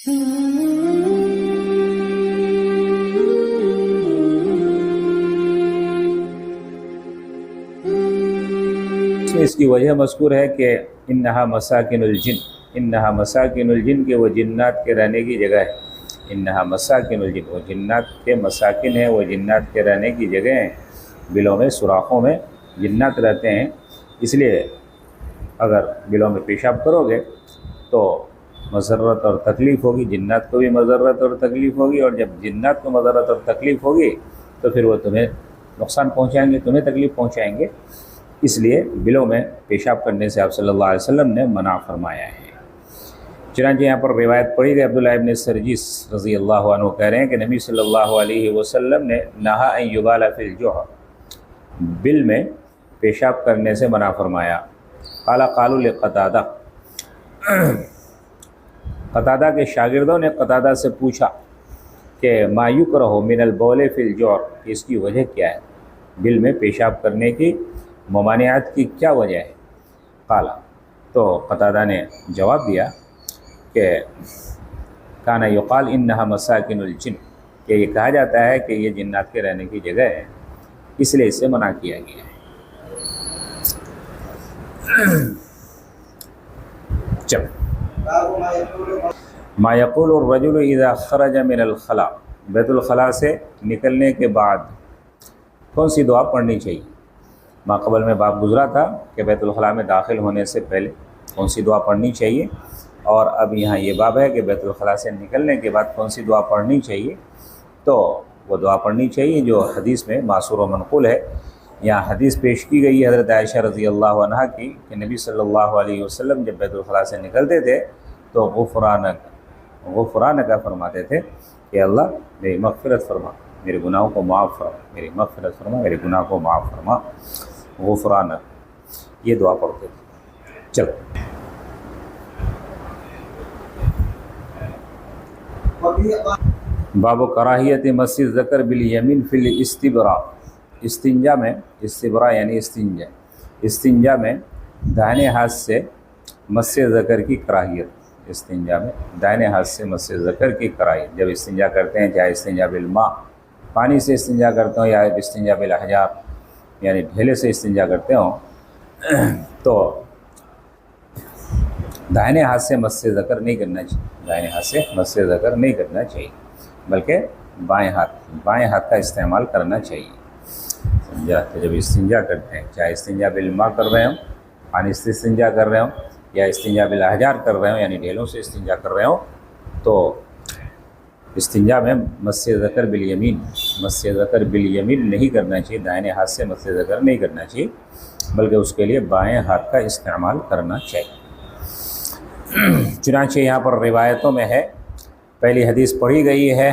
اس کی وجہ مذکور ہے کہ انہا مساکن الجن، انہا مساکن الجن کے وہ جنات کے رہنے کی جگہ ہے، انہا مساکن الجن وہ جنات کے مساکن ہیں، وہ جنات کے رہنے کی جگہ ہیں، بلوں میں سوراخوں میں جنات رہتے ہیں، اس لیے اگر بلوں میں پیشاب کرو گے تو مضرت اور تکلیف ہوگی، جنات کو بھی مضرت اور تکلیف ہوگی، اور جب جنات کو مضرت اور تکلیف ہوگی تو پھر وہ تمہیں نقصان پہنچائیں گے، تمہیں تکلیف پہنچائیں گے، اس لیے بلوں میں پیشاب کرنے سے آپ صلی اللہ علیہ وسلم نے منع فرمایا ہے۔ چنانچہ یہاں پر روایت پڑھی گئی، عبداللہ ابن سرجس رضی اللہ عنہ کہہ رہے ہیں کہ نبی صلی اللہ علیہ وسلم نے نہا ان یبال فی الجحر، بل میں پیشاب کرنے سے منع فرمایا۔ قالوا لقتادہ، قتادہ کے شاگردوں نے قتادہ سے پوچھا کہ ما یکرہ من البول فی الجحر، اس کی وجہ کیا ہے، بل میں پیشاب کرنے کی ممانعات کی کیا وجہ ہے؟ قال، تو قتادہ نے جواب دیا کہ کانا یقال انہا مساکن الجن، کہ یہ کہا جاتا ہے کہ یہ جنات کے رہنے کی جگہ ہے، اس لیے اسے منع کیا گیا ہے۔ چل ما یقول الرجل اذا خرج من الخلاء، بیت الخلاء سے نکلنے کے بعد کون سی دعا پڑھنی چاہیے؟ ماقبل میں باب گزرا تھا کہ بیت الخلاء میں داخل ہونے سے پہلے کون سی دعا پڑھنی چاہیے، اور اب یہاں یہ باب ہے کہ بیت الخلاء سے نکلنے کے بعد کون سی دعا پڑھنی چاہیے۔ تو وہ دعا پڑھنی چاہیے جو حدیث میں معصور و منقول ہے۔ یہاں حدیث پیش کی گئی ہے حضرت عائشہ رضی اللہ عنہا کی کہ نبی صلی اللہ علیہ وسلم جب بیت الخلاء سے نکلتے تھے تو غفرانک فرماتے تھے کہ اللہ میری مغفرت فرما، میرے گناہوں کو معاف فرما، میری مغفرت فرما، میرے گناہ کو معاف فرما، غفرانک، یہ دعا پڑھتے تھے۔ چلو باب کراہیت مس الذکر بالیمین فی الاستبراء، استنجا میں، استبراء یعنی استنجا میں دائنے ہاتھ سے مس ذکر کی کراہیت، استنجا میں دائنے ہاتھ سے مس ذکر کی کراہیت، جب استنجا کرتے ہیں، چاہے استنجا بالماء پانی سے استنجا کرتے ہوں یا استنجا بالاحجار یعنی ڈھیلے سے استنجا کرتے ہوں، تو دائنے ہاتھ سے مس ذکر نہیں کرنا چاہیے، دائنے ہاتھ سے مس ذکر نہیں کرنا چاہیے، بلکہ بائیں ہاتھ کا استعمال کرنا چاہیے۔ سمجھا؟ تو جب استنجا کرتے ہیں، چاہے استنجا بالماء کر رہے ہوں، پانی سے استنجا کر رہے ہوں، یا استنجا بالاحجار کر رہے ہوں یعنی ڈھیلوں سے استنجا کر رہے ہوں، تو استنجا میں مس ذکر بالیمین، مس ذکر بالیمین نہیں کرنا چاہیے، دائنے ہاتھ سے مس ذکر نہیں کرنا چاہیے، بلکہ اس کے لیے بائیں ہاتھ کا استعمال کرنا چاہیے۔ چنانچہ یہاں پر روایتوں میں ہے، پہلی حدیث پڑھی گئی ہے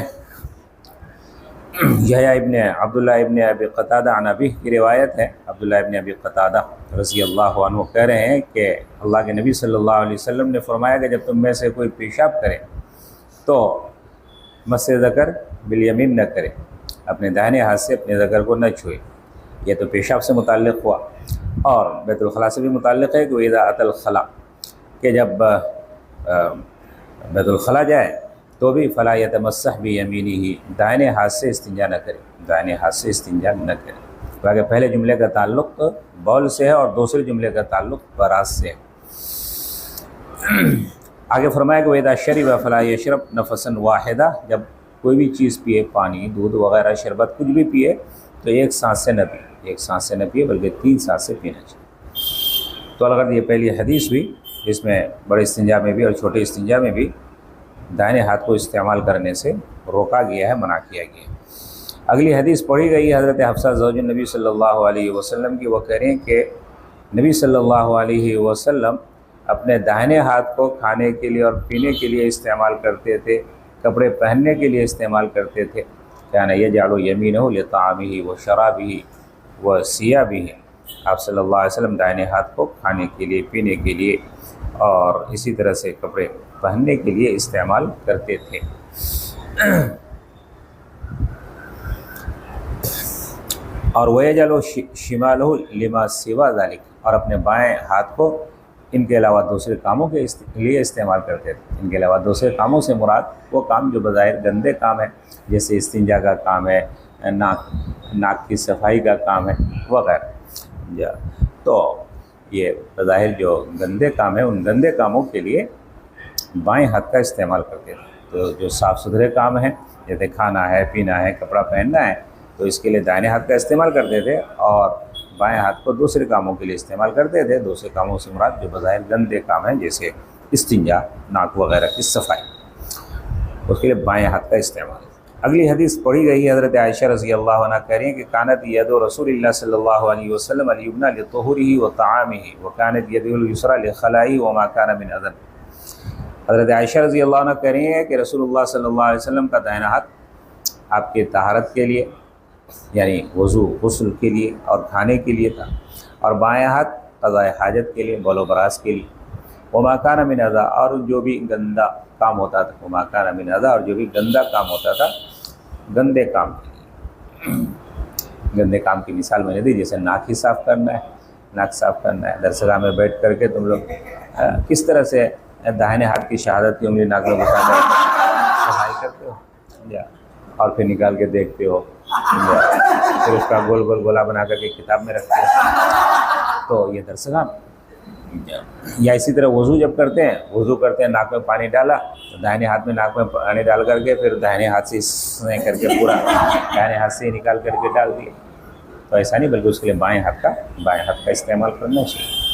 یحییٰ ابن عبداللہ ابن ابی قتادہ عن ابیہ کی روایت ہے، عبداللہ ابن ابی قتادہ رضی اللہ عنہ کہہ رہے ہیں کہ اللہ کے نبی صلی اللہ علیہ وسلم نے فرمایا کہ جب تم میں سے کوئی پیشاب کرے تو مس ذکر بالیمین نہ کرے، اپنے دائنے ہاتھ سے اپنے ذکر کو نہ چھوئے۔ یہ تو پیشاب سے متعلق ہوا، اور بیت الخلاء سے بھی متعلق ہے کہ اذا اتی الخلاء، کہ جب بیت الخلاء جائے تو بھی فلا یتمسح بیمینہ، دائنے ہاتھ سے استنجا نہ کرے، دائنے ہاتھ سے استنجا نہ کرے، کیونکہ پہلے جملے کا تعلق بول سے ہے اور دوسرے جملے کا تعلق براز سے ہے۔ آگے فرمایا کہ وَإِذَا شَرِبَ فَلَا يَشْرَبْ نَفَسًا وَاحِدًا، جب کوئی بھی چیز پیے، پانی، دودھ وغیرہ، شربت کچھ بھی پیے تو ایک سانس سے نہ پیے، ایک سانس سے نہ پیے بلکہ 3 سانس سے پینا چاہیے۔ تو الغرض یہ پہلی حدیث بھی، جس میں بڑے استنجا میں بھی اور چھوٹے استنجا میں بھی دائنے ہاتھ کو استعمال کرنے سے روکا گیا ہے، منع کیا گیا ہے۔ اگلی حدیث پڑھی گئی حضرت حفصہ زوج النبی صلی اللہ علیہ وسلم کی، وہ کہہ رہے ہیں کہ نبی صلی اللہ علیہ وسلم اپنے دائنے ہاتھ کو کھانے کے لیے اور پینے کے لیے استعمال کرتے تھے، کپڑے پہننے کے لیے استعمال کرتے تھے۔ کان یجعل یمینہ لطعامہ وشرابہ وثیابہ، آپ صلی اللہ علیہ وسلم دائنے ہاتھ کو کھانے کے لیے، پینے کے لیے اور اسی طرح سے کپڑے پہننے کے لیے استعمال کرتے تھے۔ اور وَيَجْعَلُ شِمَالَهُ لِمَا سِوَى ذَلِكَ، اور اپنے بائیں ہاتھ کو ان کے علاوہ دوسرے کاموں کے لیے استعمال کرتے تھے۔ ان کے علاوہ دوسرے کاموں سے مراد وہ کام جو بظاہر گندے کام ہیں، جیسے استنجا کا کام ہے، ناک کی صفائی کا کام ہے وغیرہ۔ تو یہ بظاہر جو گندے کام ہیں، ان گندے کاموں کے لیے بائیں ہاتھ کا استعمال کرتے تھے۔ تو جو صاف ستھرے کام ہیں، جیسے کھانا ہے، پینا ہے، کپڑا پہننا ہے، تو اس کے لیے دائیں ہاتھ کا استعمال کرتے تھے، اور بائیں ہاتھ کو دوسرے کاموں کے لیے استعمال کرتے تھے۔ دوسرے کاموں سے مراد جو بظاہر گندے کام ہیں، جیسے استنجا، ناک وغیرہ کی صفائی، اس کے لیے بائیں ہاتھ کا استعمال۔ اگلی حدیث پڑھی گئی ہے، حضرت عائشہ رضی اللہ عنہ کہہ رہی ہیں کہ کانت ید رسول اللہ صلی اللہ علیہ وسلم الیمنی لطہورہ وطعامہ وکانت یدہ الیسریٰ لخلائہ وما کان من اذى۔ حضرت عائشہ رضی اللہ عنہ کہہ رہی ہیں کہ رسول اللہ صلی اللہ علیہ وسلم کا دائنا ہاتھ آپ کے طہارت کے لیے، یعنی وضو غسل کے لیے اور کھانے کے لیے تھا، اور بائیں ہاتھ قضاء حاجت کے لیے، بول و براز کے لیے، وما کان من اذى، اور جو بھی گندا کام ہوتا تھا، وما کان من اذى، اور جو بھی گندا کام ہوتا تھا، گندے کام کے لیے۔ گندے کام کی مثال میں نے دی، جیسے ناک ہی صاف کرنا ہے، ناک صاف کرنا ہے۔ درسگاہ میں بیٹھ کر کے تم لوگ کس طرح سے داہنے ہاتھ کی شہادت کی انگلی ناک میں گھسا کر صفائی کرتے ہو، یا اور پھر نکال کے دیکھتے ہو، پھر اس کا گول گول گولا بنا کر کے کتاب میں رکھتے ہو، تو یہ درسگاہ میں۔ یا اسی طرح وضو جب کرتے ہیں، ناک میں پانی ڈالا، تو داہنے ہاتھ میں ناک میں پانی ڈال کر کے پھر داہنے ہاتھ سے اسے کر کے پورا داہنے ہاتھ سے نکال کر کے ڈال دیا، تو ایسا نہیں، بلکہ اس کے لیے بائیں ہاتھ کا استعمال کرنا چاہیے۔